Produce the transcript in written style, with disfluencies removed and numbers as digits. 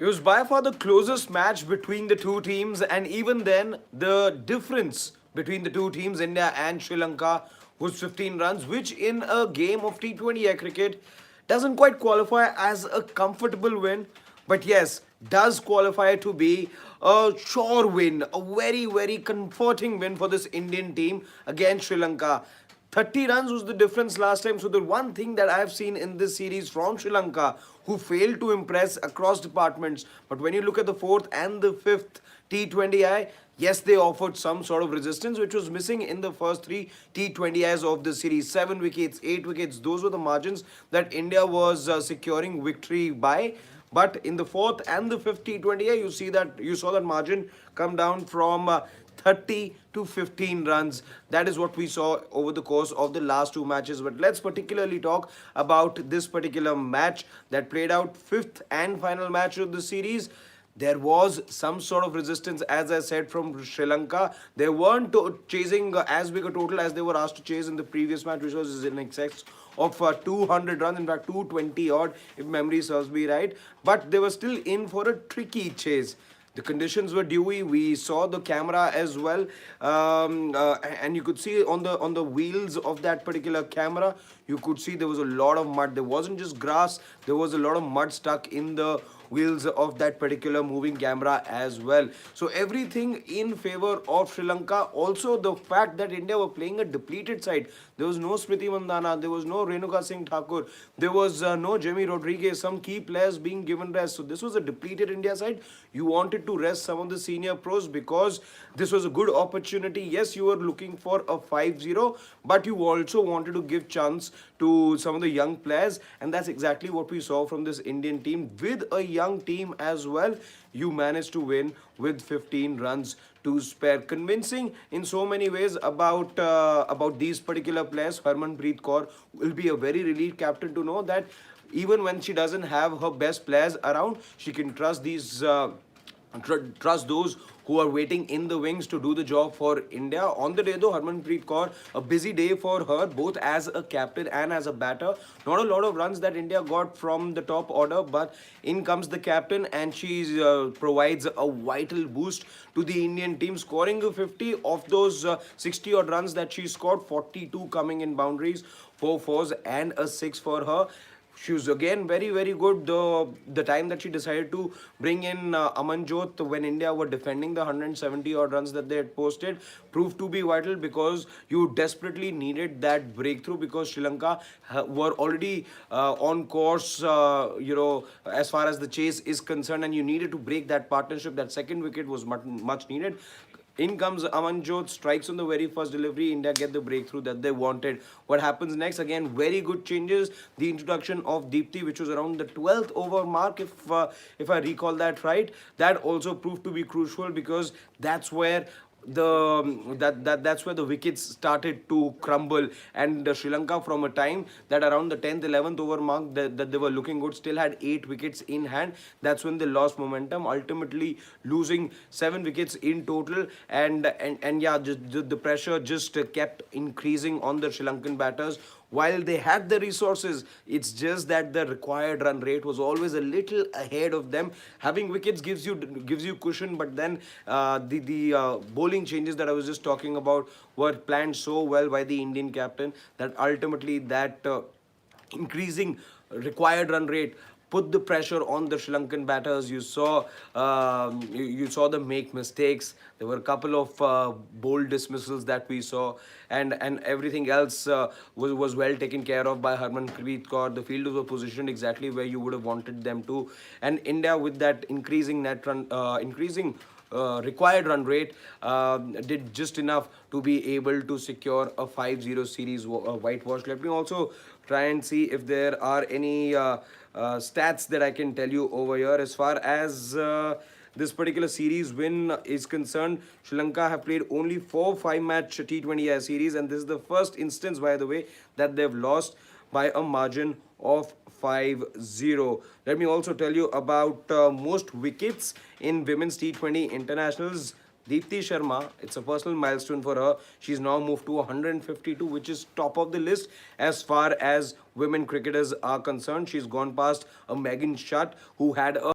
It was by far the closest match between the two teams, and even then, the difference between the two teams, India and Sri Lanka, was 15 runs, which in a game of T20I cricket doesn't quite qualify as a comfortable win, but yes, does qualify to be a sure win, a very, very comforting win for this Indian team against Sri Lanka. 30 runs was the difference last time. So, the one thing that I have seen in this series from Sri Lanka, who failed to impress across departments, but when you look at the fourth and the fifth T20I, yes, they offered some sort of resistance, which was missing in the first three T20Is of the series. 7 wickets, 8 wickets, those were the margins that India was securing victory by. But in the fourth and the fifth T20, you saw that margin come down from 30 to 15 runs. That is what we saw over the course of the last two matches. But let's particularly talk about this particular match that played out, fifth and final match of the series. There was some sort of resistance, as I said, from Sri Lanka. They weren't chasing as big a total as they were asked to chase in the previous match, which was in excess of 200 runs, in fact 220 odd, if memory serves me right. But they were still in for a tricky chase. The conditions were dewy. We saw the camera as well, and you could see on the wheels of that particular camera, you could see there was a lot of mud. There wasn't just grass. There was a lot of mud stuck in the wheels of that particular moving camera as well. So everything in favor of Sri Lanka. Also, the fact that India were playing a depleted side. There was no Smriti Mandana. There was no Renuka Singh Thakur. There was no Jamie Rodriguez. Some key players being given rest. So this was a depleted India side. You wanted to rest some of the senior pros because this was a good opportunity. Yes, you were looking for a 5-0, but you also wanted to give chance to some of the young players, and that's exactly what we saw from this Indian team. With a young team as well, you managed to win with 15 runs to spare. Convincing in so many ways about these particular players. Harmanpreet Kaur will be a very relieved captain to know that even when she doesn't have her best players around, she can trust trust those who are waiting in the wings to do the job for India. On the day though, Harmanpreet Kaur, a busy day for her, both as a captain and as a batter. Not a lot of runs that India got from the top order, but in comes the captain and she provides a vital boost to the Indian team, scoring a 50 of those 60 odd runs that she scored, 42 coming in boundaries, 4 fours and a 6 for her. She was again very, very good. The time that she decided to bring in Amanjot when India were defending the 170 odd runs that they had posted proved to be vital, because you desperately needed that breakthrough, because Sri Lanka were already on course, as far as the chase is concerned, and you needed to break that partnership. That second wicket was much needed. In comes Amanjot, strikes on the very first delivery. India get the breakthrough that they wanted. What happens next? Again, very good changes. The introduction of Deepti, which was around the 12th over mark, if I recall that right, that also proved to be crucial, because that's where that's where the wickets started to crumble, and Sri Lanka, from a time that around the 10th 11th over mark that they were looking good, still had 8 wickets in hand. That's when they lost momentum, ultimately losing 7 wickets in total. And yeah, the pressure just kept increasing on the Sri Lankan batters. While they had the resources, it's just that the required run rate was always a little ahead of them. Having wickets gives you cushion, but then the bowling changes that I was just talking about were planned so well by the Indian captain that ultimately that increasing required run rate put the pressure on the Sri Lankan batters. You saw them make mistakes. There were a couple of bold dismissals that we saw, and everything else was well taken care of by Harmanpreet Kaur. The fielders were positioned exactly where you would have wanted them to, and India, with that increasing net run, increasing required run rate, did just enough to be able to secure a 5-0 series whitewash. Let me also try and see if there are any stats that I can tell you over here. As far as this particular series win is concerned, Sri Lanka have played only 4 5-match T20I series, and this is the first instance, by the way, that they've lost by a margin of 5-0. Let me also tell you about most wickets in women's T20 internationals. Deepti Sharma, it's a personal milestone for her. She's now moved to 152, which is top of the list as far as women cricketers are concerned. She's gone past a Megan Shutt, who had a